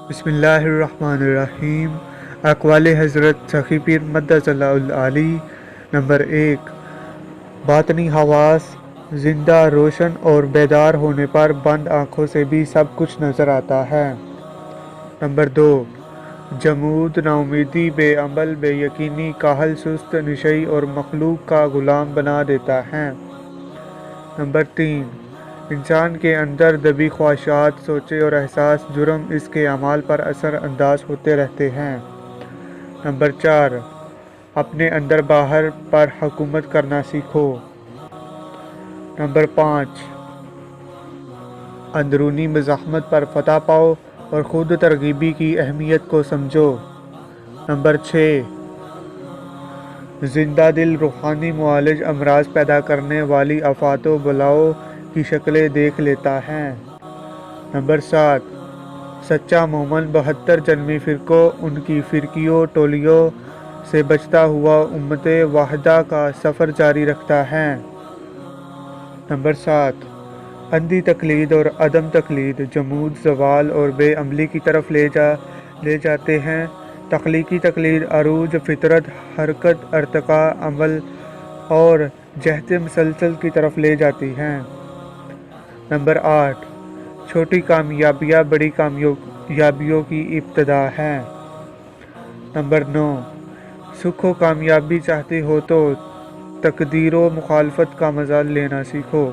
بسم اللہ الرحمن الرحیم۔ اقوال حضرت سخی پیر مدث اللہ العالی۔ نمبر 1، باطنی حواس زندہ، روشن اور بیدار ہونے پر بند آنکھوں سے بھی سب کچھ نظر آتا ہے۔ نمبر 2، جمود، نا امیدی، بے عمل، بے یقینی، کاہل، سست، نشئی اور مخلوق کا غلام بنا دیتا ہے۔ نمبر 3، انسان کے اندر دبی خواہشات، سوچے اور احساس، جرم اس کے اعمال پر اثر انداز ہوتے رہتے ہیں۔ نمبر 4، اپنے اندر باہر پر حکومت کرنا سیکھو۔ نمبر 5، اندرونی مزاحمت پر فتح پاؤ اور خود ترغیبی کی اہمیت کو سمجھو۔ نمبر 6، زندہ دل روحانی معالج امراض پیدا کرنے والی آفات و بلاؤں کی شکلیں دیکھ لیتا ہے۔ نمبر 7، سچا مومن 72 جنمی فرقوں، ان کی فرقیوں ٹولیوں سے بچتا ہوا امت واحدہ کا سفر جاری رکھتا ہے۔ نمبر 7، اندھی تقلید اور عدم تقلید جمود، زوال اور بے عملی کی طرف لے جاتے ہیں۔ تخلیقی تقلید عروج فطرت، حرکت، ارتقاء، عمل اور جہد مسلسل کی طرف لے جاتی ہیں۔ نمبر 8، چھوٹی کامیابیاں بڑی کامیابیوں کی ابتدا ہے۔ نمبر 9، سکھ و کامیابی چاہتے ہو تو تقدیر و مخالفت کا مزہ لینا سیکھو۔